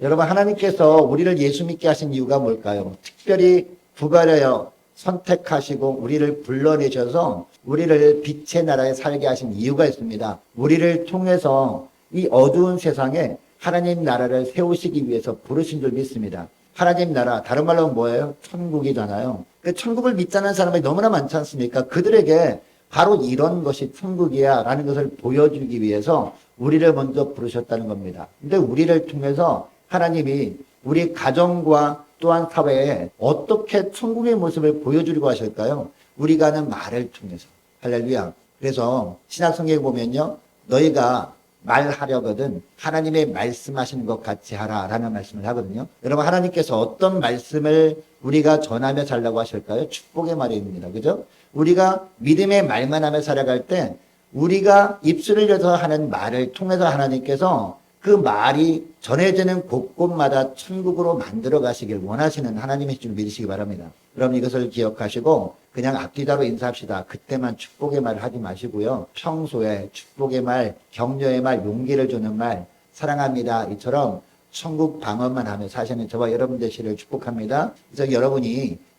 여러분, 하나님께서 우리를 예수 믿게 하신 이유가 뭘까요? 특별히 구별하여 선택하시고 우리를 불러내셔서 우리를 빛의 나라에 살게 하신 이유가 있습니다. 우리를 통해서 이 어두운 세상에 하나님 나라를 세우시기 위해서 부르신 줄 믿습니다. 하나님 나라, 다른 말로 뭐예요? 천국이잖아요. 그 천국을 믿자는 사람이 너무나 많지 않습니까? 그들에게 바로 이런 것이 천국이야 라는 것을 보여주기 위해서 우리를 먼저 부르셨다는 겁니다. 근데 우리를 통해서 하나님이 우리 가정과 또한 사회에 어떻게 천국의 모습을 보여주려고 하실까요? 우리가 하는 말을 통해서. 할렐루야. 그래서 신약성경에 보면요, 너희가 말하려거든 하나님의 말씀하시는 것 같이 하라 라는 말씀을 하거든요. 여러분, 하나님께서 어떤 말씀을 우리가 전하며 살라고 하실까요? 축복의 말입니다. 그죠? 우리가 믿음의 말만 하며 살아갈 때 우리가 입술을 열어서 하는 말을 통해서 하나님께서 그 말이 전해지는 곳곳마다 천국으로 만들어 가시길 원하시는 하나님의 줄 믿으시기 바랍니다. 그럼 이것을 기억하시고 그냥 앞뒤다로 인사합시다. 그때만 축복의 말을 하지 마시고요. 평소에 축복의 말, 격려의 말, 용기를 주는 말, 사랑합니다 이처럼 천국 방언만 하며 사시는 저와 여러분 되시를 축복합니다. 그래서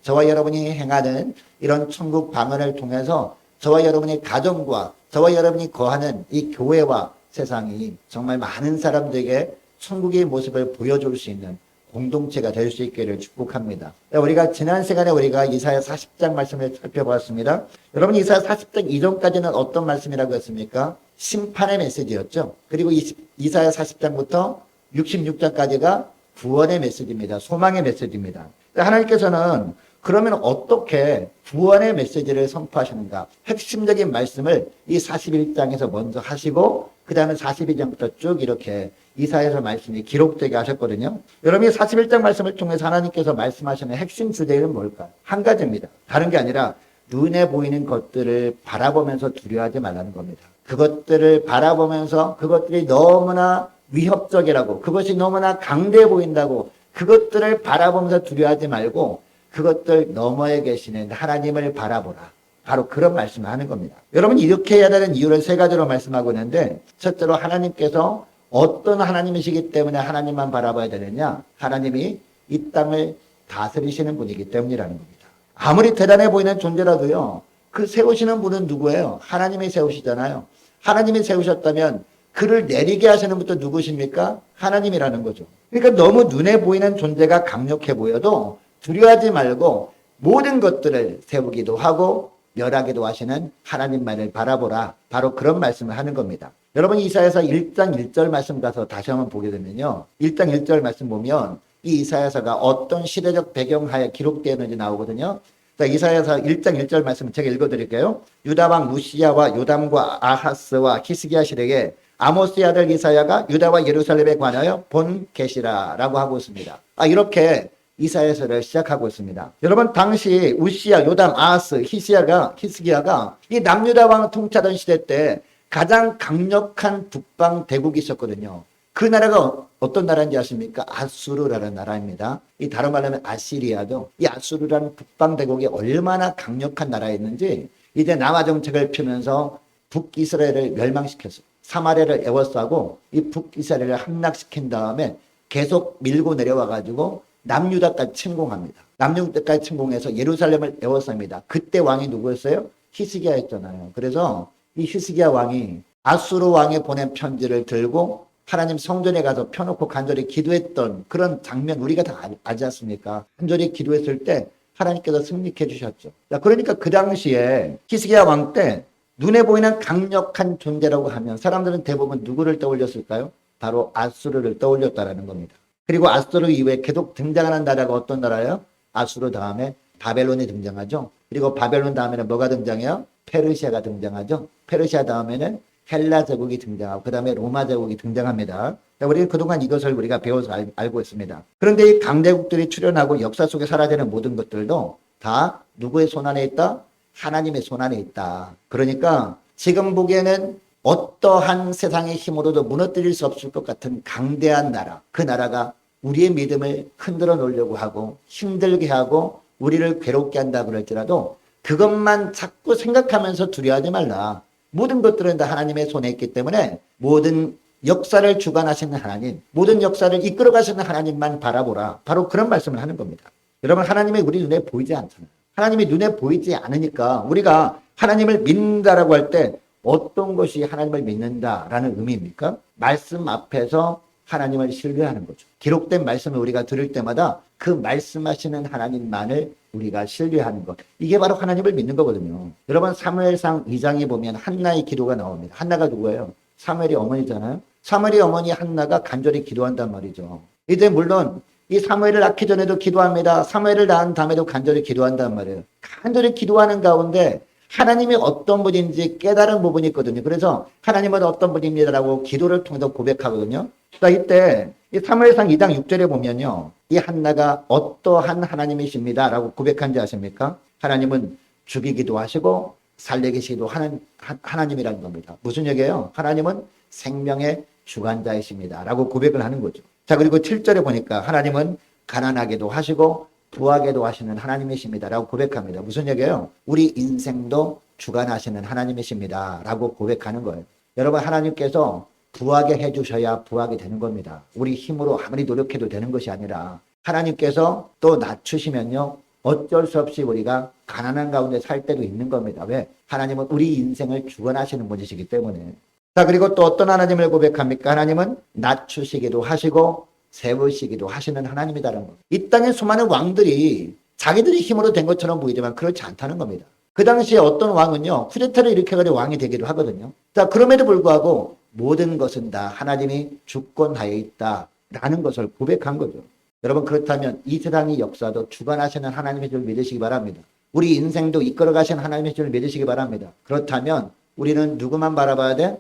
저와 여러분이 행하는 이런 천국 방언을 통해서 저와 여러분의 가정과 저와 여러분이 거하는 이 교회와 세상이 정말 많은 사람들에게 천국의 모습을 보여줄 수 있는 공동체가 될 수 있기를 축복합니다. 우리가 지난 시간에 우리가 이사야 40장 말씀을 살펴보았습니다. 여러분, 이사야 40장 이전까지는 어떤 말씀이라고 했습니까? 심판의 메시지였죠. 그리고 이사야 40장부터 66장까지가 구원의 메시지입니다. 소망의 메시지입니다. 하나님께서는 그러면 어떻게 구원의 메시지를 선포하시는가? 핵심적인 말씀을 이 41장에서 먼저 하시고 그 다음에 42장부터 쭉 이렇게 이사야서 말씀이 기록되게 하셨거든요. 여러분이 41장 말씀을 통해서 하나님께서 말씀하시는 핵심 주제는 뭘까요? 한 가지입니다. 다른 게 아니라 눈에 보이는 것들을 바라보면서 두려워하지 말라는 겁니다. 그것들을 바라보면서 그것들이 너무나 위협적이라고, 그것이 너무나 강대해 보인다고 그것들을 바라보면서 두려워하지 말고 그것들 너머에 계시는 하나님을 바라보라. 바로 그런 말씀을 하는 겁니다. 여러분, 이렇게 해야 되는 이유를 세 가지로 말씀하고 있는데, 첫째로 하나님께서 어떤 하나님이시기 때문에 하나님만 바라봐야 되느냐? 하나님이 이 땅을 다스리시는 분이기 때문이라는 겁니다. 아무리 대단해 보이는 존재라도요, 그 세우시는 분은 누구예요? 하나님이 세우시잖아요. 하나님이 세우셨다면 그를 내리게 하시는 분도 누구십니까? 하나님이라는 거죠. 그러니까 너무 눈에 보이는 존재가 강력해 보여도 두려워하지 말고 모든 것들을 세우기도 하고 멸하기도 하시는 하나님만을 바라보라. 바로 그런 말씀을 하는 겁니다. 여러분, 이사야서 1장 1절 말씀 가서 다시 한번 보게 되면요, 1장 1절 말씀 보면 이 이사야서가 어떤 시대적 배경하에 기록되었는지 나오거든요. 자, 이사야서 1장 1절 말씀 제가 읽어드릴게요. 유다왕 우시야와 요담과 아하스와 히스기야 시대에 아모스의 아들 이사야가 유다와 예루살렘에 관하여 본 계시라 라고 하고 있습니다. 이렇게 이사야서를 시작하고 있습니다. 여러분, 당시 우시야, 요담, 아하스, 히스기야가 이 남유다 왕 통치하던 시대 때 가장 강력한 북방 대국이 있었거든요. 그 나라가 어떤 나라인지 아십니까? 아수르라는 나라입니다. 이 다른 말로 하면 아시리아죠. 이 아수르라는 북방 대국이 얼마나 강력한 나라였는지 이제 남아 정책을 펴면서 북이스라엘을 멸망시켰어요. 사마리아를 에워싸고 이 북이스라엘을 함락시킨 다음에 계속 밀고 내려와 가지고 남유다까지 침공합니다. 남유다까지 침공해서 예루살렘을 에워쌉니다. 그때 왕이 누구였어요? 히스기야였잖아요. 그래서 이 히스기야 왕이 아수르 왕이 보낸 편지를 들고 하나님 성전에 가서 펴놓고 간절히 기도했던 그런 장면 우리가 다 알지 않습니까? 간절히 기도했을 때 하나님께서 승리케 해주셨죠. 그러니까 그 당시에 히스기야 왕 때 눈에 보이는 강력한 존재라고 하면 사람들은 대부분 누구를 떠올렸을까요? 바로 아수르를 떠올렸다라는 겁니다. 그리고 아수르 이후에 계속 등장하는 나라가 어떤 나라예요? 아수르 다음에 바벨론이 등장하죠. 그리고 바벨론 다음에는 뭐가 등장해요? 페르시아가 등장하죠. 페르시아 다음에는 헬라 제국이 등장하고 그 다음에 로마 제국이 등장합니다. 우리는 그동안 이것을 우리가 배워서 알고 있습니다. 그런데 이 강대국들이 출현하고 역사 속에 사라지는 모든 것들도 다 누구의 손안에 있다? 하나님의 손안에 있다. 그러니까 지금 보기에는 어떠한 세상의 힘으로도 무너뜨릴 수 없을 것 같은 강대한 나라, 그 나라가 우리의 믿음을 흔들어 놓으려고 하고 힘들게 하고 우리를 괴롭게 한다 그럴지라도 그것만 자꾸 생각하면서 두려워하지 말라. 모든 것들은 다 하나님의 손에 있기 때문에 모든 역사를 주관하시는 하나님, 모든 역사를 이끌어 가시는 하나님만 바라보라. 바로 그런 말씀을 하는 겁니다. 여러분, 하나님이 우리 눈에 보이지 않잖아요. 하나님이 눈에 보이지 않으니까 우리가 하나님을 믿는다라고 할 때 어떤 것이 하나님을 믿는다라는 의미입니까? 말씀 앞에서 하나님을 신뢰하는 거죠. 기록된 말씀을 우리가 들을 때마다 그 말씀하시는 하나님만을 우리가 신뢰하는 것. 이게 바로 하나님을 믿는 거거든요. 여러분, 사무엘상 2장에 보면 한나의 기도가 나옵니다. 한나가 누구예요? 사무엘이 어머니잖아요. 사무엘이 어머니 한나가 간절히 기도한단 말이죠. 이제 물론 이 사무엘을 낳기 전에도 기도합니다. 사무엘을 낳은 다음에도 간절히 기도한단 말이에요. 간절히 기도하는 가운데 하나님이 어떤 분인지 깨달은 부분이 있거든요. 그래서 하나님은 어떤 분입니다라고 기도를 통해서 고백하거든요. 자, 이때 이 사무엘상 2장 6절에 보면요, 이 한나가 어떠한 하나님이십니다라고 고백한지 아십니까? 하나님은 죽이기도 하시고 살리기도 하는 하나님이라는 겁니다. 무슨 얘기예요? 하나님은 생명의 주관자이십니다 라고 고백을 하는 거죠. 자, 그리고 7절에 보니까 하나님은 가난하게도 하시고 부하게도 하시는 하나님이십니다 라고 고백합니다. 무슨 얘기예요? 우리 인생도 주관하시는 하나님이십니다 라고 고백하는 거예요. 여러분, 하나님께서 부하게 해주셔야 부하게 되는 겁니다. 우리 힘으로 아무리 노력해도 되는 것이 아니라 하나님께서 또 낮추시면요, 어쩔 수 없이 우리가 가난한 가운데 살 때도 있는 겁니다. 왜? 하나님은 우리 인생을 주관하시는 분이시기 때문에. 자, 그리고 또 어떤 하나님을 고백합니까? 하나님은 낮추시기도 하시고 세우시기도 하시는 하나님이다라는 것. 이 땅의 수많은 왕들이 자기들이 힘으로 된 것처럼 보이지만 그렇지 않다는 겁니다. 그 당시에 어떤 왕은요, 쿠데타를 일으켜가지고 왕이 되기도 하거든요. 자, 그럼에도 불구하고 모든 것은 다 하나님이 주권하에 있다라는 것을 고백한 거죠. 여러분, 그렇다면 이 세상의 역사도 주관하시는 하나님의 줄 믿으시기 바랍니다. 우리 인생도 이끌어 가시는 하나님의 줄 믿으시기 바랍니다. 그렇다면 우리는 누구만 바라봐야 돼?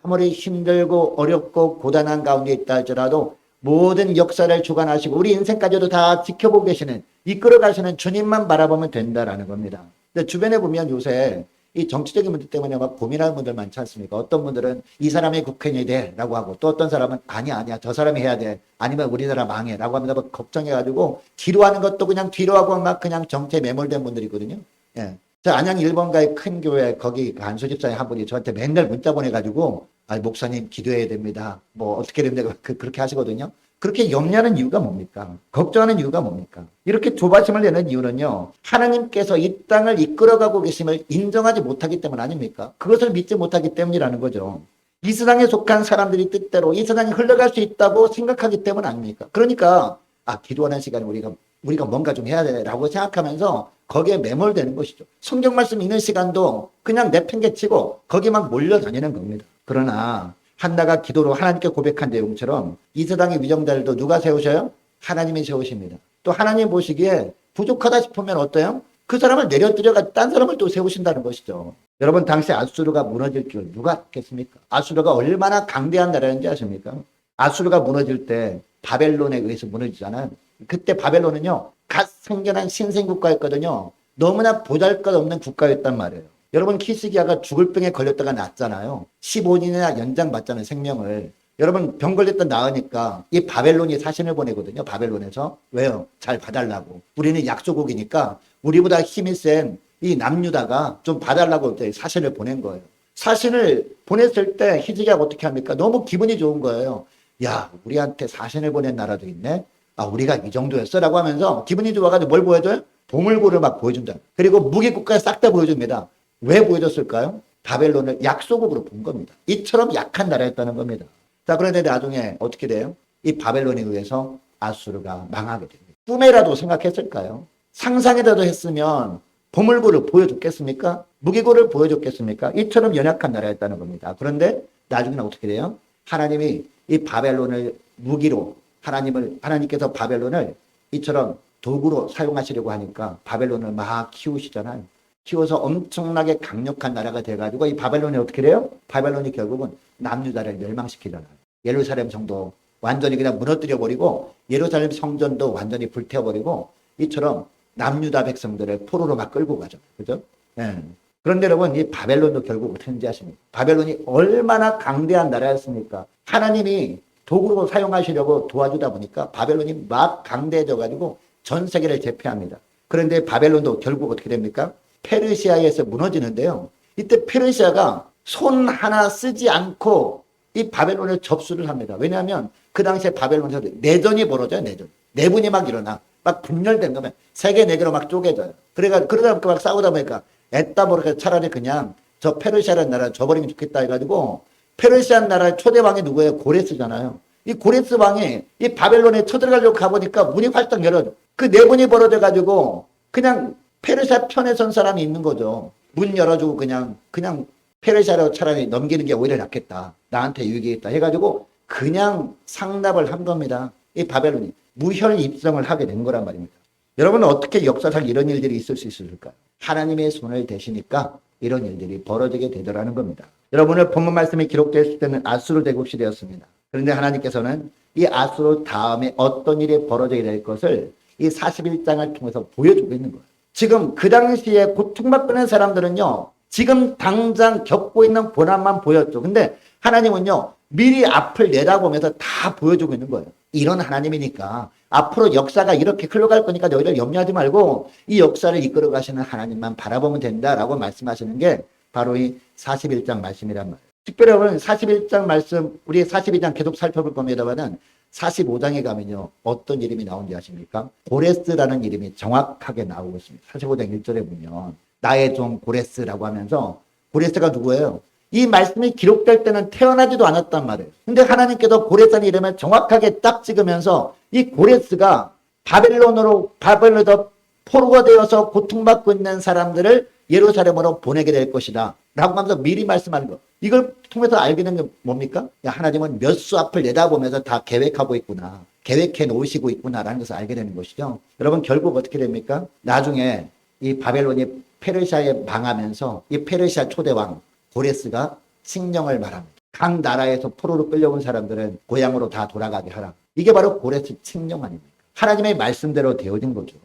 아무리 힘들고 어렵고 고단한 가운데 있다 할지라도 모든 역사를 주관하시고 우리 인생까지도 다 지켜보고 계시는, 이끌어 가시는 주님만 바라보면 된다라는 겁니다. 근데 주변에 보면 요새 이 정치적인 문제 때문에 막 고민하는 분들 많지 않습니까? 어떤 분들은 이 사람이 국회의원이 돼 라고 하고, 또 어떤 사람은 아니야 저 사람이 해야 돼, 아니면 우리나라 망해 라고 합니다. 막 걱정해가지고 기도하는 것도 그냥 뒤로 하고 막 그냥 정치에 매몰된 분들이 있거든요. 예. 저 안양 1번가의 큰 교회 거기 간수 집사님 한 분이 저한테 맨날 문자 보내가지고, 아, 목사님 기도해야 됩니다, 뭐 어떻게 됩니다, 그렇게 하시거든요. 그렇게 염려하는 이유가 뭡니까? 걱정하는 이유가 뭡니까? 이렇게 조바심을 내는 이유는요, 하나님께서 이 땅을 이끌어가고 계심을 인정하지 못하기 때문 아닙니까? 그것을 믿지 못하기 때문이라는 거죠. 이 세상에 속한 사람들이 뜻대로 이 세상이 흘러갈 수 있다고 생각하기 때문 아닙니까? 그러니까 기도하는 시간에 우리가 뭔가 좀 해야 되라고 생각하면서 거기에 매몰되는 것이죠. 성경 말씀 읽는 시간도 그냥 내팽개치고 거기 막 몰려다니는 겁니다. 그러나 한나가 기도로 하나님께 고백한 내용처럼 이 세상의 위정자들도 누가 세우셔요? 하나님이 세우십니다. 또 하나님 보시기에 부족하다 싶으면 어때요? 그 사람을 내려뜨려가 딴 사람을 또 세우신다는 것이죠. 여러분, 당시 아수르가 무너질 줄 누가 알겠습니까? 아수르가 얼마나 강대한 나라인지 아십니까? 아수르가 무너질 때 바벨론에 의해서 무너지잖아요. 그때 바벨론은요, 갓 생겨난 신생국가였거든요. 너무나 보잘것없는 국가였단 말이에요. 여러분, 히스기야가 죽을 병에 걸렸다가 낫잖아요. 15년이나 연장받잖아요, 생명을. 여러분, 병 걸렸다 나으니까 이 바벨론이 사신을 보내거든요, 바벨론에서. 왜요? 잘 봐달라고. 우리는 약소국이니까 우리보다 힘이 센 이 남유다가 좀 봐달라고 사신을 보낸 거예요. 사신을 보냈을 때 히스기야가 어떻게 합니까? 너무 기분이 좋은 거예요. 야, 우리한테 사신을 보낸 나라도 있네? 우리가 이 정도였어? 라고 하면서 기분이 좋아가지고 뭘 보여줘요? 보물고를 막 보여준다. 그리고 무기국가에 싹 다 보여줍니다. 왜 보여줬을까요? 바벨론을 약소국으로 본 겁니다. 이처럼 약한 나라였다는 겁니다. 자, 그런데 나중에 어떻게 돼요? 이 바벨론에 의해서 아수르가 망하게 됩니다. 꿈에라도 생각했을까요? 상상이라도 했으면 보물고를 보여줬겠습니까? 무기고를 보여줬겠습니까? 이처럼 연약한 나라였다는 겁니다. 그런데 나중에는 어떻게 돼요? 하나님이 이 바벨론을 무기로, 하나님께서 바벨론을 이처럼 도구로 사용하시려고 하니까 바벨론을 막 키우시잖아요. 키워서 엄청나게 강력한 나라가 돼가지고 이 바벨론이 어떻게 돼요? 바벨론이 결국은 남유다를 멸망시키잖아요. 예루살렘 성도 완전히 그냥 무너뜨려버리고 예루살렘 성전도 완전히 불태워버리고 이처럼 남유다 백성들을 포로로 막 끌고 가죠. 그죠? 네. 그런데 여러분, 이 바벨론도 결국 어떻게 되는지 아십니까? 바벨론이 얼마나 강대한 나라였습니까? 하나님이 도구로 사용하시려고 도와주다 보니까 바벨론이 막 강대해져가지고 전 세계를 제패합니다. 그런데 바벨론도 결국 어떻게 됩니까? 페르시아에서 무너지는데요. 이때 페르시아가 손 하나 쓰지 않고 이 바벨론에 접수를 합니다. 왜냐하면 그 당시에 바벨론에서 내전이 벌어져요. 내분이 막 일어나. 막 분열된 거면 세계 네 개로 막 쪼개져요. 그러다 보니까 막 싸우다 보니까 애따 모르게 차라리 그냥 저 페르시아라는 나라 줘버리면 좋겠다 해가지고 페르시아 나라의 초대 왕이 누구예요? 고레스잖아요. 이 고레스 왕이 이 바벨론에 쳐들어가려고 가보니까 문이 활짝 열어져. 그 내분이 벌어져가지고 그냥 페르시아 편에 선 사람이 있는 거죠. 문 열어주고 그냥 페르시아로 차라리 넘기는 게 오히려 낫겠다. 나한테 유익이겠다 해가지고 그냥 상납을 한 겁니다. 이 바벨론이 무혈 입성을 하게 된 거란 말입니다. 여러분은 어떻게 역사상 이런 일들이 있을 수 있을까요? 하나님의 손을 대시니까 이런 일들이 벌어지게 되더라는 겁니다. 여러분의 본문 말씀이 기록되었을 때는 아수르 제국 시대였습니다. 그런데 하나님께서는 이 아수르 다음에 어떤 일이 벌어지게 될 것을 이 41장을 통해서 보여주고 있는 거예요. 지금 그 당시에 고통받고 있는 사람들은요, 지금 당장 겪고 있는 고난만 보였죠. 근데 하나님은요, 미리 앞을 내다보면서 다 보여주고 있는 거예요. 이런 하나님이니까 앞으로 역사가 이렇게 흘러갈 거니까 너희를 염려하지 말고 이 역사를 이끌어 가시는 하나님만 바라보면 된다라고 말씀하시는 게 바로 이 41장 말씀이란 말이에요. 특별히 여러분 41장 말씀, 우리 42장 계속 살펴볼 겁니다만은 45장에 가면요, 어떤 이름이 나오는지 아십니까? 고레스라는 이름이 정확하게 나오고 있습니다. 45장 1절에 보면 나의 종 고레스라고 하면서, 고레스가 누구예요? 이 말씀이 기록될 때는 태어나지도 않았단 말이에요. 근데 하나님께서 고레스라는 이름을 정확하게 딱 찍으면서 이 고레스가 바벨론으로 포로가 되어서 고통받고 있는 사람들을 예루살렘으로 보내게 될 것이다 라고 하면서 미리 말씀하는 거. 이걸 통해서 알게 된 게 뭡니까? 야, 하나님은 몇 수 앞을 내다보면서 다 계획하고 있구나, 계획해 놓으시고 있구나라는 것을 알게 되는 것이죠. 여러분, 결국 어떻게 됩니까? 나중에 이 바벨론이 페르시아에 망하면서 이 페르시아 초대왕 고레스가 칙령을 말합니다. 각 나라에서 포로로 끌려온 사람들은 고향으로 다 돌아가게 하라. 이게 바로 고레스 칙령 아닙니까? 하나님의 말씀대로 되어진 거죠.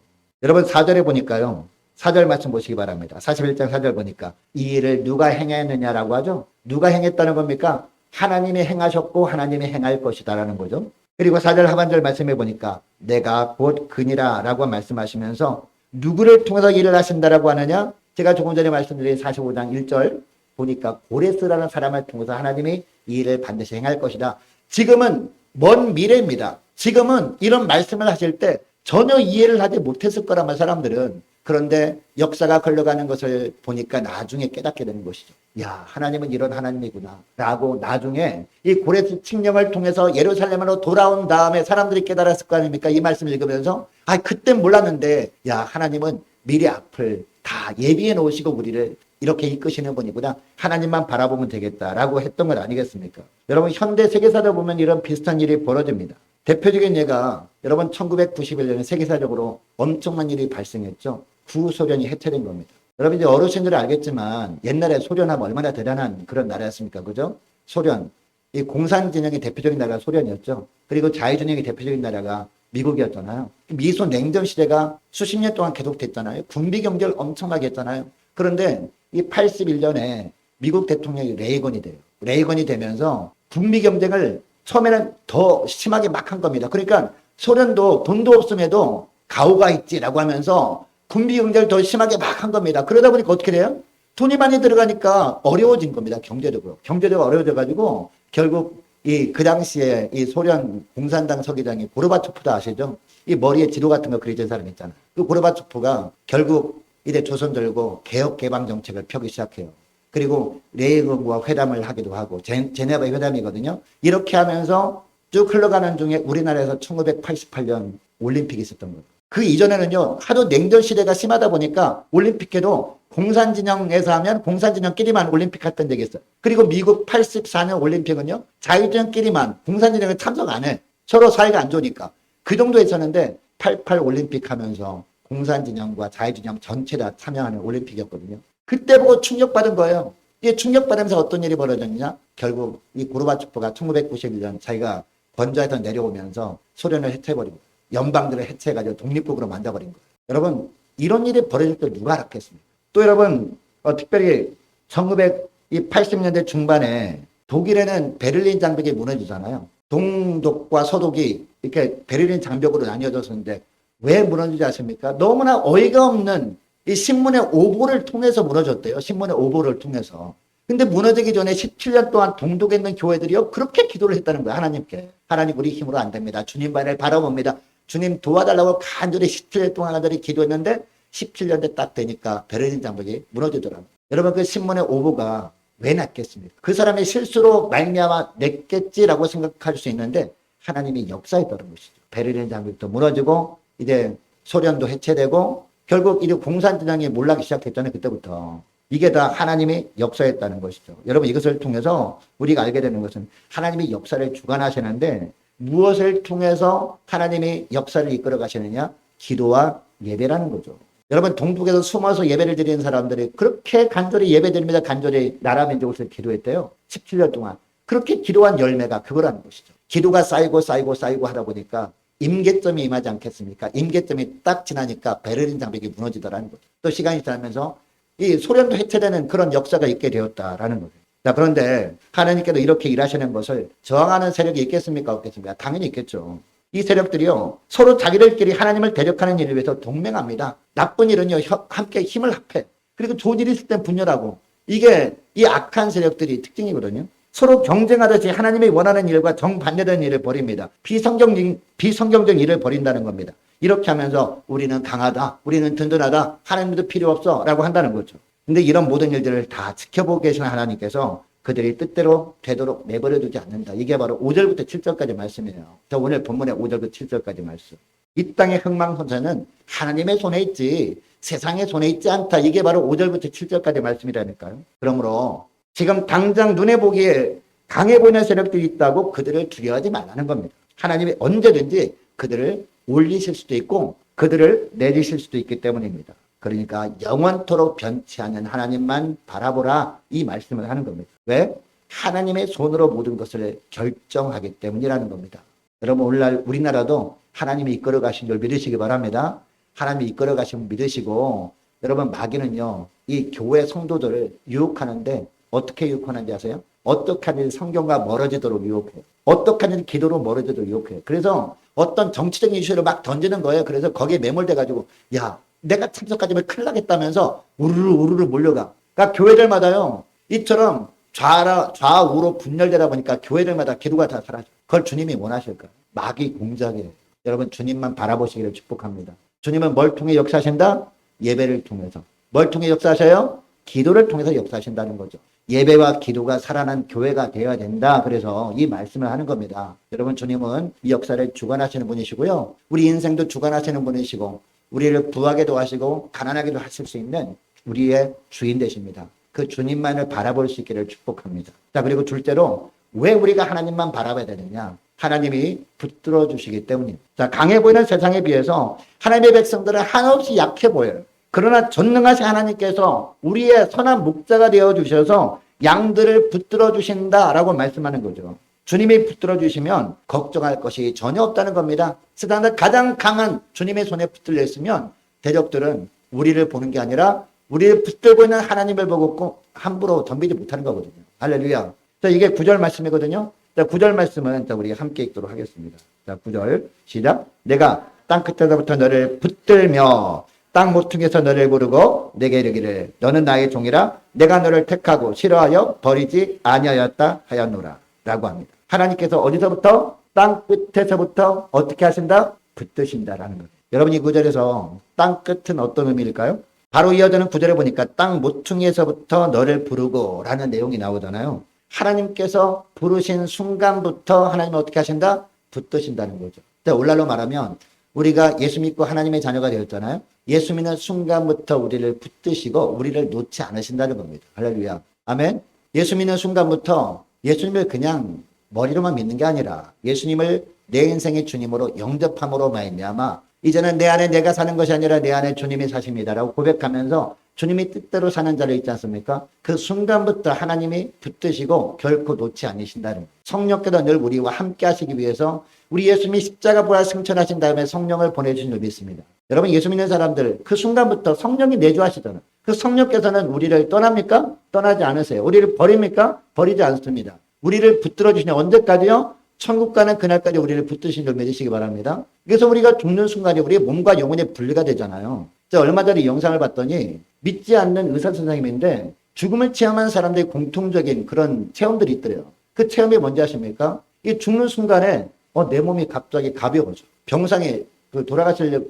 여러분 4절에 보니까요, 4절 말씀 보시기 바랍니다. 41장 4절 보니까 이 일을 누가 행했느냐라고 하죠. 누가 행했다는 겁니까? 하나님이 행하셨고 하나님이 행할 것이다라는 거죠. 그리고 4절 하반절 말씀해 보니까 내가 곧 그니라 라고 말씀하시면서 누구를 통해서 일을 하신다라고 하느냐? 제가 조금 전에 말씀드린 45장 1절 보니까 고레스라는 사람을 통해서 하나님이 이 일을 반드시 행할 것이다. 지금은 먼 미래입니다. 지금은 이런 말씀을 하실 때 전혀 이해를 하지 못했을 거란 말, 사람들은. 그런데 역사가 흘러가는 것을 보니까 나중에 깨닫게 되는 것이죠. 야, 하나님은 이런 하나님이구나 라고 나중에 이 고레스 칙령을 통해서 예루살렘으로 돌아온 다음에 사람들이 깨달았을 거 아닙니까? 이 말씀을 읽으면서 그땐 몰랐는데, 야, 하나님은 미래 앞을 다 예비해 놓으시고 우리를 이렇게 이끄시는 분이구나, 하나님만 바라보면 되겠다라고 했던 것 아니겠습니까? 여러분, 현대 세계사를 보면 이런 비슷한 일이 벌어집니다. 대표적인 예가 여러분 1991년에 세계사적으로 엄청난 일이 발생했죠. 구소련이 해체된 겁니다. 여러분 이제 어르신들은 알겠지만 옛날에 소련하면 얼마나 대단한 그런 나라였습니까? 그죠? 소련. 이 공산진영의 대표적인 나라가 소련이었죠. 그리고 자유진영의 대표적인 나라가 미국이었잖아요. 미소 냉전 시대가 수십 년 동안 계속됐잖아요. 군비 경제를 엄청나게 했잖아요. 그런데 이 81년에 미국 대통령이 레이건이 돼요. 레이건이 되면서 북미 경쟁을 처음에는 더 심하게 막 한 겁니다. 그러니까 소련도 돈도 없음에도 가오가 있지라고 하면서 군비 경쟁을 더 심하게 막 한 겁니다. 그러다 보니까 어떻게 돼요? 돈이 많이 들어가니까 어려워진 겁니다. 경제적으로 어려워져가지고 결국 그 당시에 이 소련 공산당 서기장이 고르바초프다 아시죠? 이 머리에 지도 같은 거 그려진 사람 있잖아요. 그 고르바초프가 결국 이제 조선 들고 개혁 개방 정책을 펴기 시작해요. 그리고 레이건과 회담을 하기도 하고, 제네바 회담이거든요. 이렇게 하면서 쭉 흘러가는 중에 우리나라에서 1988년 올림픽이 있었던 거예요. 그 이전에는요, 하도 냉전 시대가 심하다 보니까 올림픽에도 공산진영에서 하면 공산진영끼리만 올림픽 했던 적이 있어요. 그리고 미국 84년 올림픽은요, 자유진영끼리만, 공산진영에 참석 안 해. 서로 사이가 안 좋으니까. 그 정도 했었는데 88 올림픽 하면서 공산진영과 자유진영 전체 다 참여하는 올림픽이었거든요. 그때 보고 충격받은 거예요. 이게 충격받으면서 어떤 일이 벌어졌느냐? 결국 이 고르바초프가 1991년 자기가 권좌에서 내려오면서 소련을 해체해버리고 연방들을 해체해가지고 독립국으로 만들어버린 거예요. 여러분, 이런 일이 벌어질 때 누가 알았겠습니까? 또 여러분, 특별히 1980년대 중반에 독일에는 베를린 장벽이 무너지잖아요. 동독과 서독이 이렇게 베를린 장벽으로 나뉘어졌었는데 왜 무너지지 않습니까? 너무나 어이가 없는 이 신문의 오보를 통해서 무너졌대요. 신문의 오보를 통해서. 근데 무너지기 전에 17년 동안 동독에 있는 교회들이요, 그렇게 기도를 했다는 거예요, 하나님께. 하나님, 우리 힘으로 안 됩니다. 주님 반을 바라봅니다. 주님 도와달라고 간절히 17년 동안 간절히 기도했는데 17년 대 딱 되니까 베를린 장벽이 무너지더라고요. 여러분, 그 신문의 오보가 왜 났겠습니까? 그 사람의 실수로 말미암아 냈겠지라고 생각할 수 있는데 하나님이 역사했다는 것이죠. 베를린 장벽도 무너지고 이제 소련도 해체되고 결국 이제 공산주당이 몰락이 시작했잖아요. 그때부터. 이게 다 하나님이 역사했다는 것이죠. 여러분, 이것을 통해서 우리가 알게 되는 것은 하나님이 역사를 주관하시는데 무엇을 통해서 하나님이 역사를 이끌어 가시느냐? 기도와 예배라는 거죠. 여러분, 동북에서 숨어서 예배를 드리는 사람들이 그렇게 간절히 예배드립니다. 간절히 나라 민족을 위해서 기도했대요. 17년 동안. 그렇게 기도한 열매가 그거라는 것이죠. 기도가 쌓이고 쌓이고 쌓이고 하다 보니까 임계점이 임하지 않겠습니까? 임계점이 딱 지나니까 베를린 장벽이 무너지더라는 거죠. 또 시간이 지나면서 이 소련도 해체되는 그런 역사가 있게 되었다라는 거죠. 자, 그런데 하나님께서 이렇게 일하시는 것을 저항하는 세력이 있겠습니까? 없겠습니까? 당연히 있겠죠. 이 세력들이요, 서로 자기들끼리 하나님을 대적하는 일을 위해서 동맹합니다. 나쁜 일은요, 함께 힘을 합해. 그리고 좋은 일이 있을 땐 분열하고. 이게 이 악한 세력들이 특징이거든요. 서로 경쟁하듯이 하나님이 원하는 일과 정반대되는 일을 벌입니다. 비성경적인 일을 벌인다는 겁니다. 이렇게 하면서 우리는 강하다, 우리는 든든하다, 하나님도 필요 없어 라고 한다는 거죠. 근데 이런 모든 일들을 다 지켜보고 계시는 하나님께서 그들이 뜻대로 되도록 내버려 두지 않는다. 이게 바로 5절부터 7절까지 말씀이에요. 저 오늘 본문의 5절부터 7절까지 말씀. 이 땅의 흥망성쇠는 하나님의 손에 있지 세상의 손에 있지 않다. 이게 바로 5절부터 7절까지 말씀이라니까요. 그러므로 지금 당장 눈에 보기에 강해 보이는 세력들이 있다고 그들을 두려워하지 말라는 겁니다. 하나님이 언제든지 그들을 올리실 수도 있고 그들을 내리실 수도 있기 때문입니다. 그러니까 영원토록 변치 않는 하나님만 바라보라, 이 말씀을 하는 겁니다. 왜? 하나님의 손으로 모든 것을 결정하기 때문이라는 겁니다. 여러분, 오늘날 우리나라도 하나님이 이끌어 가신 걸 믿으시기 바랍니다. 하나님이 이끌어 가신 걸 믿으시고, 여러분, 마귀는요, 이 교회 성도들을 유혹하는데 어떻게 유혹하는지 아세요? 어떻게 하든지 성경과 멀어지도록 유혹해요. 어떻게 하든지 기도로 멀어지도록 유혹해요. 그래서 어떤 정치적인 이슈를 막 던지는 거예요. 그래서 거기에 매몰돼가지고, 야, 내가 참석하지만 큰일 나겠다면서 우르르 몰려가. 그러니까 교회들마다요, 이처럼 좌우로 분열되다 보니까 교회들마다 기도가 다 사라져. 그걸 주님이 원하실까? 마귀 공작이에요. 여러분, 주님만 바라보시기를 축복합니다. 주님은 뭘 통해 역사하신다? 예배를 통해서. 뭘 통해 역사하셔요? 기도를 통해서 역사하신다는 거죠. 예배와 기도가 살아난 교회가 되어야 된다. 그래서 이 말씀을 하는 겁니다. 여러분, 주님은 이 역사를 주관하시는 분이시고요. 우리 인생도 주관하시는 분이시고 우리를 부하게도 하시고 가난하게도 하실 수 있는 우리의 주인 되십니다. 그 주님만을 바라볼 수 있기를 축복합니다. 자, 그리고 둘째로 왜 우리가 하나님만 바라봐야 되느냐? 하나님이 붙들어 주시기 때문입니다. 자, 강해 보이는 세상에 비해서 하나님의 백성들은 한없이 약해 보여요. 그러나 전능하신 하나님께서 우리의 선한 목자가 되어 주셔서 양들을 붙들어 주신다라고 말씀하는 거죠. 주님이 붙들어 주시면 걱정할 것이 전혀 없다는 겁니다. 세상에 가장 강한 주님의 손에 붙들려 있으면 대적들은 우리를 보는 게 아니라 우리를 붙들고 있는 하나님을 보고 함부로 덤비지 못하는 거거든요. 할렐루야. 자, 이게 9절 말씀이거든요. 자, 9절 말씀은 우리 함께 읽도록 하겠습니다. 자, 9절 시작. 내가 땅 끝에서부터 너를 붙들며 땅 모퉁이에서 너를 부르고 내게 이르기를 너는 나의 종이라 내가 너를 택하고 싫어하여 버리지 아니하였다 하였노라 라고 합니다. 하나님께서 어디서부터? 땅 끝에서부터 어떻게 하신다? 붙드신다라는 거예요. 여러분, 이 구절에서 땅 끝은 어떤 의미일까요? 바로 이어지는 구절에 보니까 땅 모퉁이에서부터 너를 부르고 라는 내용이 나오잖아요. 하나님께서 부르신 순간부터 하나님은 어떻게 하신다? 붙드신다는 거죠. 오늘날로 말하면 우리가 예수 믿고 하나님의 자녀가 되었잖아요. 예수 믿는 순간부터 우리를 붙드시고 우리를 놓지 않으신다는 겁니다. 할렐루야. 아멘. 예수 믿는 순간부터 예수님을 그냥 머리로만 믿는 게 아니라 예수님을 내 인생의 주님으로 영접함으로 말미암아 이제는 내 안에 내가 사는 것이 아니라 내 안에 주님이 사십니다라고 고백하면서 주님이 뜻대로 사는 자를 있지 않습니까? 그 순간부터 하나님이 붙드시고 결코 놓지 않으신다는 거예요. 성령께서 늘 우리와 함께 하시기 위해서 우리 예수님이 십자가 부활 승천하신 다음에 성령을 보내주신 줄 믿습니다. 여러분, 예수 믿는 사람들 그 순간부터 성령이 내주하시잖아요. 그 성령께서는 우리를 떠납니까? 떠나지 않으세요. 우리를 버립니까? 버리지 않습니다. 우리를 붙들어 주시냐? 언제까지요? 천국 가는 그날까지 우리를 붙드신 줄 믿으시기 바랍니다. 그래서 우리가 죽는 순간에 우리의 몸과 영혼의 분리가 되잖아요. 제가 얼마 전에 영상을 봤더니 믿지 않는 의사 선생님인데 죽음을 체험한 사람들의 공통적인 그런 체험들이 있더래요. 그 체험이 뭔지 아십니까? 이 죽는 순간에 내 몸이 갑자기 가벼워져. 병상에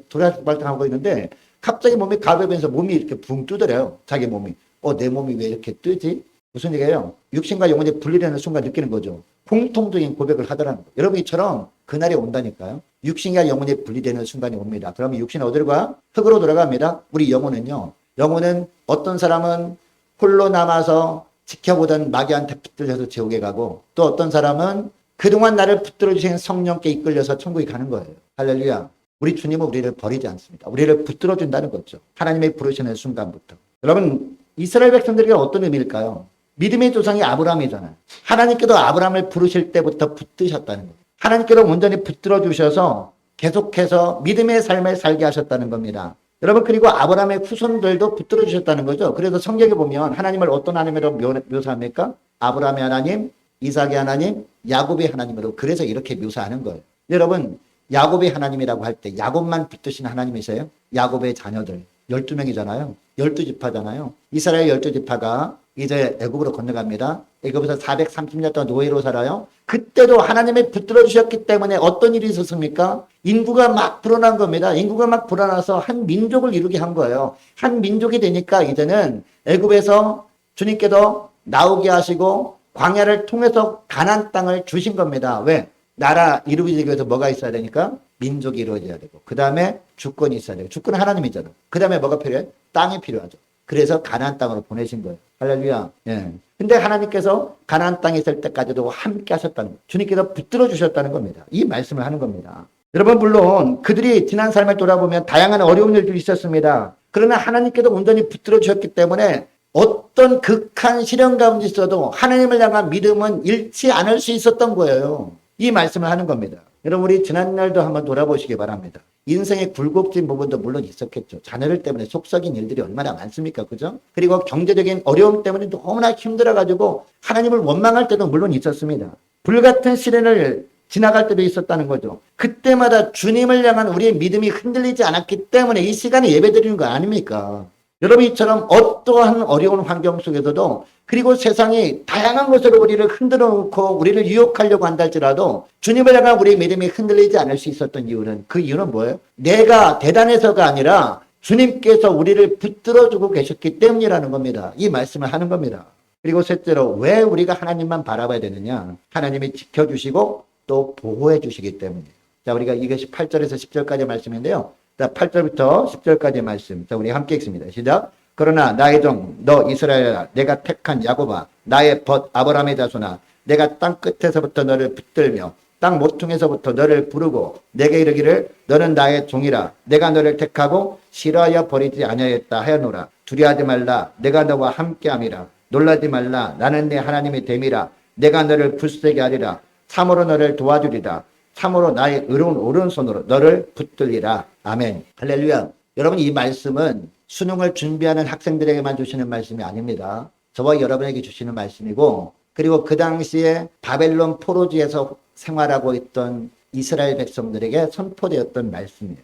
돌아발탕하고 있는데 갑자기 몸이 가벼우면서 몸이 이렇게 붕 뜨더래요. 자기 몸이. 내 몸이 왜 이렇게 뜨지? 무슨 얘기예요? 육신과 영혼이 분리되는 순간 느끼는 거죠. 공통적인 고백을 하더라는 거예요. 여러분 이처럼 그날이 온다니까요. 육신과 영혼이 분리되는 순간이 옵니다. 그러면 육신은 어디로 가? 흙으로 돌아갑니다. 우리 영혼은요. 영혼은 어떤 사람은 홀로 남아서 지켜보던 마귀한테 붙들려서 지옥에 가고 또 어떤 사람은 그동안 나를 붙들어 주신 성령께 이끌려서 천국에 가는 거예요. 할렐루야. 우리 주님은 우리를 버리지 않습니다. 우리를 붙들어 준다는 거죠. 하나님의 부르시는 순간부터. 여러분 이스라엘 백성들에게 어떤 의미일까요? 믿음의 조상이 아브라함이잖아요. 하나님께도 아브라함을 부르실 때부터 붙드셨다는 거예요. 하나님께도 온전히 붙들어 주셔서 계속해서 믿음의 삶을 살게 하셨다는 겁니다. 여러분 그리고 아브라함의 후손들도 붙들어 주셨다는 거죠. 그래서 성경에 보면 하나님을 어떤 하나님으로 묘사합니까? 아브라함의 하나님, 이삭의 하나님, 야곱의 하나님으로 그래서 이렇게 묘사하는 거예요. 여러분 야곱의 하나님이라고 할 때 야곱만 붙드신 하나님이세요? 야곱의 자녀들 12명이잖아요. 12지파잖아요. 이스라엘 12지파가 이제 애굽으로 건너갑니다. 애굽에서 430년 동안 노예로 살아요. 그때도 하나님이 붙들어 주셨기 때문에 어떤 일이 있었습니까? 인구가 막 불어난 겁니다. 인구가 막 불어나서 한 민족을 이루게 한 거예요. 한 민족이 되니까 이제는 애굽에서 주님께서 나오게 하시고 광야를 통해서 가나안 땅을 주신 겁니다. 왜? 나라 이루어지기 위해서 뭐가 있어야 되니까? 민족이 이루어져야 되고 그 다음에 주권이 있어야 되고 주권은 하나님이잖아. 그 다음에 뭐가 필요해? 땅이 필요하죠. 그래서 가나안 땅으로 보내신 거예요. 할렐루야. 예. 근데 하나님께서 가나안 땅에 있을 때까지도 함께 하셨다는 거예요. 주님께서 붙들어 주셨다는 겁니다. 이 말씀을 하는 겁니다. 여러분 물론 그들이 지난 삶을 돌아보면 다양한 어려운 일들이 있었습니다. 그러나 하나님께서 온전히 붙들어 주셨기 때문에 어떤 극한 시련 가운데 있어도 하나님을 향한 믿음은 잃지 않을 수 있었던 거예요. 이 말씀을 하는 겁니다. 여러분 우리 지난날도 한번 돌아보시기 바랍니다. 인생의 굴곡진 부분도 물론 있었겠죠. 자녀들 때문에 속썩인 일들이 얼마나 많습니까? 그죠? 그리고 경제적인 어려움 때문에 너무나 힘들어가지고 하나님을 원망할 때도 물론 있었습니다. 불같은 시련을 지나갈 때도 있었다는 거죠. 그때마다 주님을 향한 우리의 믿음이 흔들리지 않았기 때문에 이 시간에 예배드리는 거 아닙니까? 여러분 이처럼 어떠한 어려운 환경 속에서도 그리고 세상이 다양한 것으로 우리를 흔들어 놓고 우리를 유혹하려고 한다 할지라도 주님을 향한 우리의 믿음이 흔들리지 않을 수 있었던 이유는 그 이유는 뭐예요? 내가 대단해서가 아니라 주님께서 우리를 붙들어주고 계셨기 때문이라는 겁니다. 이 말씀을 하는 겁니다. 그리고 셋째로 왜 우리가 하나님만 바라봐야 되느냐? 하나님이 지켜주시고 또 보호해 주시기 때문이에요. 자, 우리가 이것이 8절에서 10절까지 말씀인데요. 자, 8절부터 10절까지의 말씀. 자, 우리 함께 읽습니다. 시작. 그러나 나의 종 너 이스라엘아 내가 택한 야곱아 나의 벗 아브라함의 자손아 내가 땅 끝에서부터 너를 붙들며 땅 모퉁에서부터 너를 부르고 내게 이르기를 너는 나의 종이라 내가 너를 택하고 싫어하여 버리지 아니하였다 하였노라. 두려워하지 말라 내가 너와 함께함이라. 놀라지 말라 나는 네 하나님이 됨이라. 내가 너를 굳세게 하리라. 참으로 너를 도와주리라. 참으로 나의 의로운 오른손으로 너를 붙들리라. 아멘. 할렐루야. 여러분 이 말씀은 수능을 준비하는 학생들에게만 주시는 말씀이 아닙니다. 저와 여러분에게 주시는 말씀이고 그리고 그 당시에 바벨론 포로지에서 생활하고 있던 이스라엘 백성들에게 선포되었던 말씀이에요.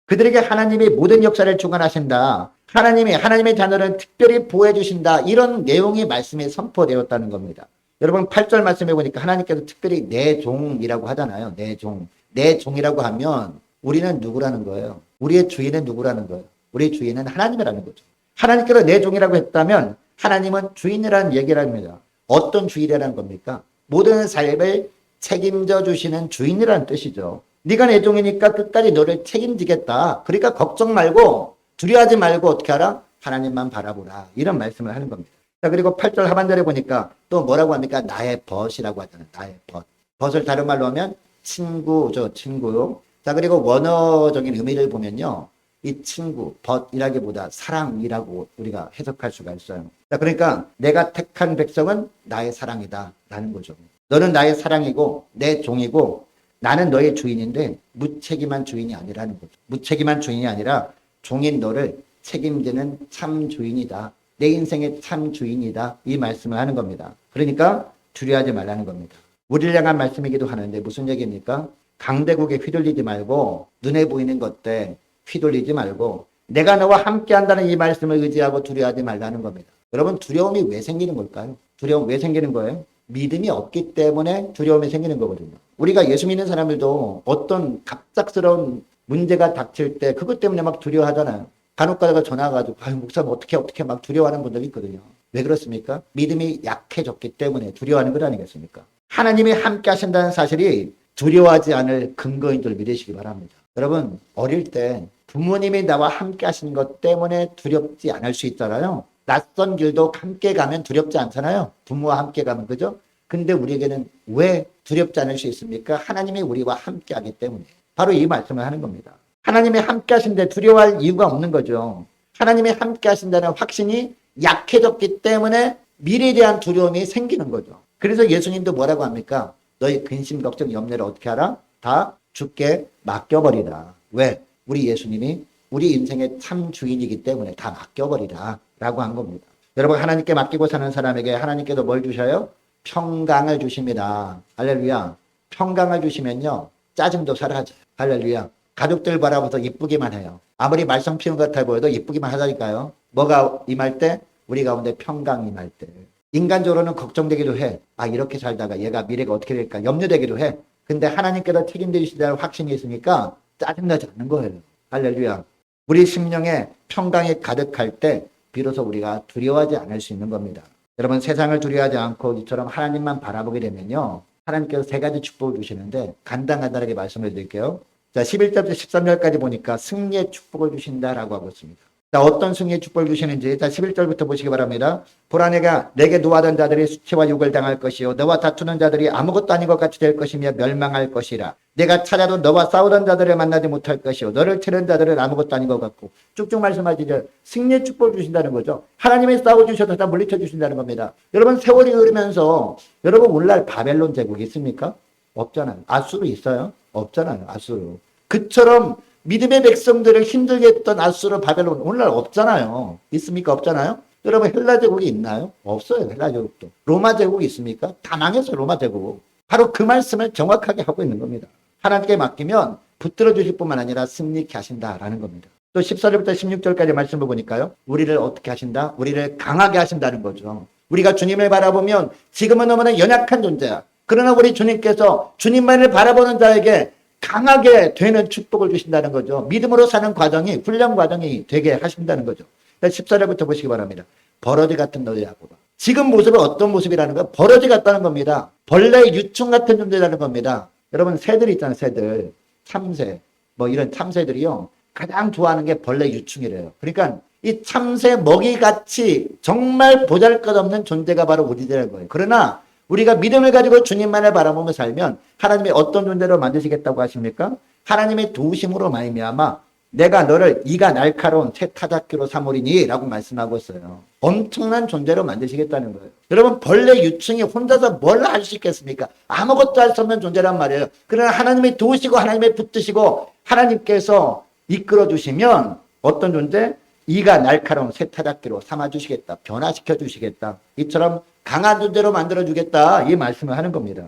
그들에게 하나님이 모든 역사를 주관하신다. 하나님이 하나님의 자녀를 특별히 보호해 주신다. 이런 내용의 말씀이 선포되었다는 겁니다. 여러분 8절 말씀해 보니까 하나님께서 특별히 내 종이라고 하잖아요. 내 종. 내 종이라고 하면 우리는 누구라는 거예요? 우리의 주인은 누구라는 거예요? 우리 주인은 하나님이라는 거죠. 하나님께서 내 종이라고 했다면 하나님은 주인이라는 얘기를 합니다. 어떤 주인이라는 겁니까? 모든 삶을 책임져 주시는 주인이라는 뜻이죠. 네가 내 종이니까 끝까지 너를 책임지겠다. 그러니까 걱정 말고 두려워하지 말고 어떻게 하라? 하나님만 바라보라. 이런 말씀을 하는 겁니다. 자, 그리고 8절 하반절에 보니까 또 뭐라고 합니까? 나의 벗이라고 하잖아요. 나의 벗. 벗을 다른 말로 하면 친구죠. 친구요. 자, 그리고 원어적인 의미를 보면요. 이 친구, 벗이라기보다 사랑이라고 우리가 해석할 수가 있어요. 자, 그러니까 내가 택한 백성은 나의 사랑이다 라는 거죠. 너는 나의 사랑이고 내 종이고 나는 너의 주인인데 무책임한 주인이 아니라는 거죠. 무책임한 주인이 아니라 종인 너를 책임지는 참 주인이다. 내 인생의 참 주인이다. 이 말씀을 하는 겁니다. 그러니까 두려워하지 말라는 겁니다. 우리를 향한 말씀이기도 하는데 무슨 얘기입니까? 강대국에 휘둘리지 말고 눈에 보이는 것들 휘둘리지 말고 내가 너와 함께 한다는 이 말씀을 의지하고 두려워하지 말라는 겁니다. 여러분, 두려움이 왜 생기는 걸까요? 두려움 왜 생기는 거예요? 믿음이 없기 때문에 두려움이 생기는 거거든요. 우리가 예수 믿는 사람들도 어떤 갑작스러운 문제가 닥칠 때 그것 때문에 막 두려워하잖아요. 간혹 가다가 전화 가지고 아유 목사님 어떻게 막 두려워하는 분들이 있거든요. 왜 그렇습니까? 믿음이 약해졌기 때문에 두려워하는 것 아니겠습니까? 하나님이 함께 하신다는 사실이 두려워하지 않을 근거인 줄 믿으시기 바랍니다. 여러분, 어릴 때 부모님이 나와 함께 하시는 것 때문에 두렵지 않을 수 있잖아요. 낯선 길도 함께 가면 두렵지 않잖아요. 부모와 함께 가면, 그죠? 근데 우리에게는 왜 두렵지 않을 수 있습니까? 하나님이 우리와 함께 하기 때문에. 바로 이 말씀을 하는 겁니다. 하나님이 함께 하신데 두려워할 이유가 없는 거죠. 하나님이 함께 하신다는 확신이 약해졌기 때문에 미래에 대한 두려움이 생기는 거죠. 그래서 예수님도 뭐라고 합니까? 너희 근심, 걱정, 염려를 어떻게 하라? 다 주께 맡겨버리라. 왜? 우리 예수님이 우리 인생의 참 주인이기 때문에 다 맡겨버리라 라고 한 겁니다. 여러분, 하나님께 맡기고 사는 사람에게 하나님께서 뭘 주셔요? 평강을 주십니다. 할렐루야. 평강을 주시면요, 짜증도 사라져요. 할렐루야. 가족들 바라보면서 이쁘기만 해요. 아무리 말썽 피우는 것 같아 보여도 이쁘기만 하다니까요. 뭐가 임할 때? 우리 가운데 평강이 임할 때. 인간적으로는 걱정되기도 해. 아, 이렇게 살다가 얘가 미래가 어떻게 될까 염려되기도 해. 근데 하나님께서 책임지시다는 확신이 있으니까 짜증나지 않는 거예요. 할렐루야. 우리 심령에 평강이 가득할 때 비로소 우리가 두려워하지 않을 수 있는 겁니다. 여러분, 세상을 두려워하지 않고 이처럼 하나님만 바라보게 되면요, 하나님께서 세 가지 축복을 주시는데 간단하게 말씀을 드릴게요. 자, 11절부터 13절까지 보니까 승리의 축복을 주신다라고 하고 있습니다. 자, 어떤 승리의 축복을 주시는지, 자, 11절부터 보시기 바랍니다. 보라, 내게 노하던 자들이 수치와 욕을 당할 것이요, 너와 다투는 자들이 아무것도 아닌 것 같이 될 것이며 멸망할 것이라. 내가 찾아도 너와 싸우던 자들을 만나지 못할 것이요, 너를 치는 자들은 아무것도 아닌 것 같고. 쭉쭉 말씀하시죠. 승리의 축복을 주신다는 거죠. 하나님이 싸워주셔서 다 물리쳐 주신다는 겁니다. 여러분, 세월이 흐르면서 여러분, 오늘날 바벨론 제국이 있습니까? 없잖아요. 아수르 있어요? 없잖아요. 아수르. 그처럼 믿음의 백성들을 힘들게 했던 아수르, 바벨론 오늘날 없잖아요. 있습니까? 없잖아요. 여러분, 헬라 제국이 있나요? 없어요. 헬라 제국도. 로마 제국이 있습니까? 다 망했어요. 로마 제국. 바로 그 말씀을 정확하게 하고 있는 겁니다. 하나님께 맡기면 붙들어 주실 뿐만 아니라 승리케 하신다라는 겁니다. 또 14절부터 16절까지 말씀을 보니까요, 우리를 어떻게 하신다? 우리를 강하게 하신다는 거죠. 우리가 주님을 바라보면 지금은 너무나 연약한 존재야. 그러나 우리 주님께서 주님만을 바라보는 자에게 강하게 되는 축복을 주신다는 거죠. 믿음으로 사는 과정이, 훈련 과정이 되게 하신다는 거죠. 14절부터 보시기 바랍니다. 버러지 같은 너희 야곱아. 지금 모습은 어떤 모습이라는 거예요? 버러지 같다는 겁니다. 벌레 유충 같은 존재라는 겁니다. 여러분, 새들 있잖아요. 새들. 참새. 뭐 이런 참새들이요, 가장 좋아하는 게 벌레 유충이래요. 그러니까 이 참새 먹이같이 정말 보잘것없는 존재가 바로 우리들인 거예요. 그러나 우리가 믿음을 가지고 주님만을 바라보며 살면 하나님이 어떤 존재로 만드시겠다고 하십니까? 하나님의 도우심으로 말미암아 내가 너를 이가 날카로운 새 타작기로 삼으리니 라고 말씀하고 있어요. 엄청난 존재로 만드시겠다는 거예요. 여러분, 벌레 유충이 혼자서 뭘 할 수 있겠습니까? 아무것도 할 수 없는 존재란 말이에요. 그러나 하나님이 도우시고 하나님이 붙드시고 하나님께서 이끌어 주시면 어떤 존재? 이가 날카로운 새 타작기로 삼아주시겠다. 변화시켜 주시겠다. 이처럼 강한 존재로 만들어주겠다. 이 말씀을 하는 겁니다.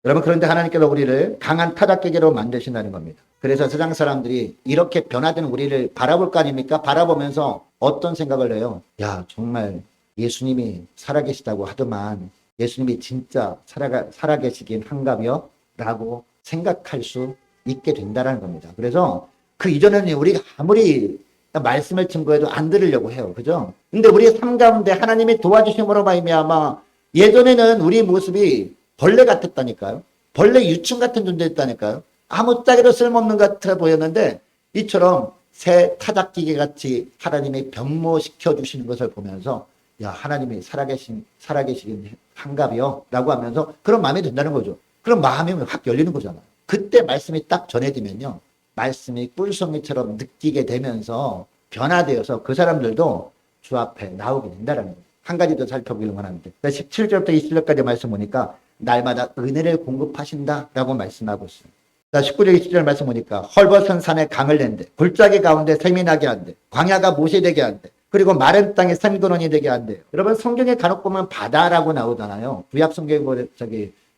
여러분, 그런데 하나님께서 우리를 강한 타작기계로 만드신다는 겁니다. 그래서 세상 사람들이 이렇게 변화된 우리를 바라볼 거 아닙니까? 바라보면서 어떤 생각을 해요? 야, 정말 예수님이 살아계시다고 하더만 예수님이 진짜 살아계시긴 한가벼? 라고 생각할 수 있게 된다는 겁니다. 그래서 그 이전에는 우리가 아무리 말씀을 증거해도 안 들으려고 해요. 그죠? 근데 우리 삶 가운데 하나님이 도와주심으로 말미암아 예전에는 우리 모습이 벌레 같았다니까요. 벌레 유충 같은 존재였다니까요. 아무짝에도 쓸모없는 것 같아 보였는데 이처럼 새 타작기계 같이 하나님이 변모시켜 주시는 것을 보면서 야, 하나님이 살아계시긴 한가비요 라고 하면서 그런 마음이 든다는 거죠. 그런 마음이 확 열리는 거잖아요. 그때 말씀이 딱 전해지면요, 말씀이 꿀송이처럼 느끼게 되면서 변화되어서 그 사람들도 주 앞에 나오게 된다는 거예요. 한 가지 더 살펴보기를 원합니다. 17절부터 20절까지 말씀 보니까 날마다 은혜를 공급하신다라고 말씀하고 있어요. 자, 19절 20절 말씀 보니까 헐벗은 산에 강을 낸대, 골짜기 가운데 샘이 나게 한대, 광야가 모세되게 한대, 그리고 마른 땅에 샘도론이 되게 한대요. 여러분, 성경에 간혹 보면 바다라고 나오잖아요. 구약 성경에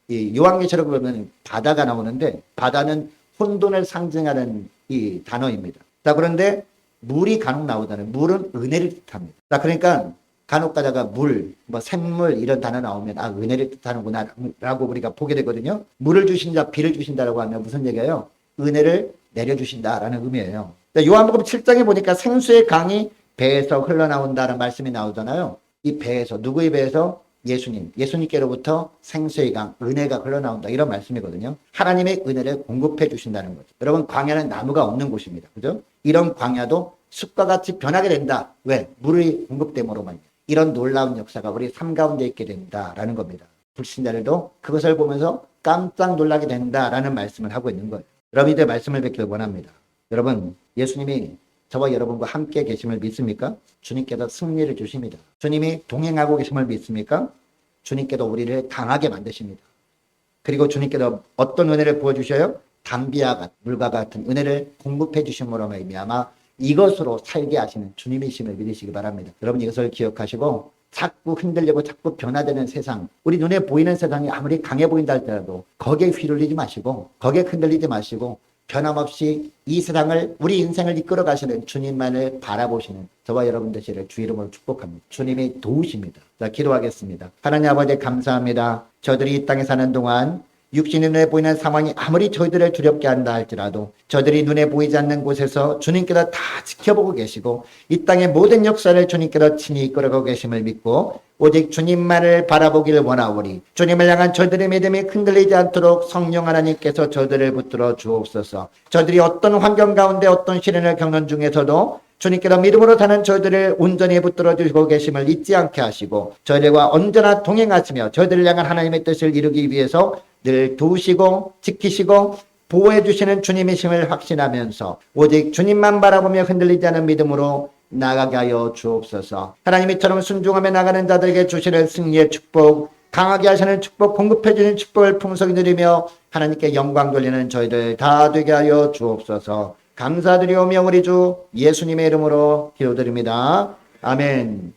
이 요한계시록 보면 바다가 나오는데 바다는 혼돈을 상징하는 이 단어입니다. 자, 그런데 물이 간혹 나오잖아요. 물은 은혜를 뜻합니다. 자, 그러니까 간혹 가다가 물, 뭐 샘물 이런 단어 나오면 아 은혜를 뜻하는구나 라고 우리가 보게 되거든요. 물을 주신다, 비를 주신다라고 하면 무슨 얘기예요? 은혜를 내려주신다라는 의미예요. 요한복음 7장에 보니까 생수의 강이 배에서 흘러나온다는 말씀이 나오잖아요. 이 배에서, 누구의 배에서? 예수님께로부터 생수의 강, 은혜가 흘러나온다 이런 말씀이거든요. 하나님의 은혜를 공급해 주신다는 거죠. 여러분, 광야는 나무가 없는 곳입니다. 그죠? 이런 광야도 숲과 같이 변하게 된다. 왜? 물의 공급됨으로만. 이런 놀라운 역사가 우리 삶 가운데 있게 된다라는 겁니다. 불신자들도 그것을 보면서 깜짝 놀라게 된다라는 말씀을 하고 있는 거예요. 여러분들 말씀을 뵙기를 원합니다. 여러분, 예수님이 저와 여러분과 함께 계심을 믿습니까? 주님께서 승리를 주십니다. 주님이 동행하고 계심을 믿습니까? 주님께서 우리를 강하게 만드십니다. 그리고 주님께서 어떤 은혜를 부어주셔요? 담비와 같은 물과 같은 은혜를 공급해 주심으로 말미암아 이것으로 살게 하시는 주님이심을 믿으시기 바랍니다. 여러분 이것을 기억하시고 자꾸 흔들리고 자꾸 변화되는 세상, 우리 눈에 보이는 세상이 아무리 강해 보인다 할지라도 거기에 휘둘리지 마시고 거기에 흔들리지 마시고 변함없이 이 세상을 우리 인생을 이끌어 가시는 주님만을 바라보시는 저와 여러분 되시를 주 이름으로 축복합니다. 주님이 도우십니다. 자, 기도하겠습니다. 하나님 아버지 감사합니다. 저들이 이 땅에 사는 동안 육신의 눈에 보이는 상황이 아무리 저희들을 두렵게 한다 할지라도 저들이 눈에 보이지 않는 곳에서 주님께서 다 지켜보고 계시고 이 땅의 모든 역사를 주님께서 친히 이끌어가고 계심을 믿고 오직 주님만을 바라보기를 원하오니 주님을 향한 저들의 믿음이 흔들리지 않도록 성령 하나님께서 저들을 붙들어 주옵소서. 저들이 어떤 환경 가운데 어떤 시련을 겪는 중에서도 주님께서 믿음으로 사는 저희들을 온전히 붙들어 주시고 계심을 잊지 않게 하시고 저희들과 언제나 동행하시며 저희들을 향한 하나님의 뜻을 이루기 위해서 늘 도우시고 지키시고 보호해 주시는 주님이심을 확신하면서 오직 주님만 바라보며 흔들리지 않은 믿음으로 나아가게 하여 주옵소서. 하나님 이처럼 순종하며 나가는 자들에게 주시는 승리의 축복, 강하게 하시는 축복, 공급해 주는 축복을 풍성히 누리며 하나님께 영광 돌리는 저희들 다 되게 하여 주옵소서. 감사드리오며 우리 주 예수님의 이름으로 기도드립니다. 아멘.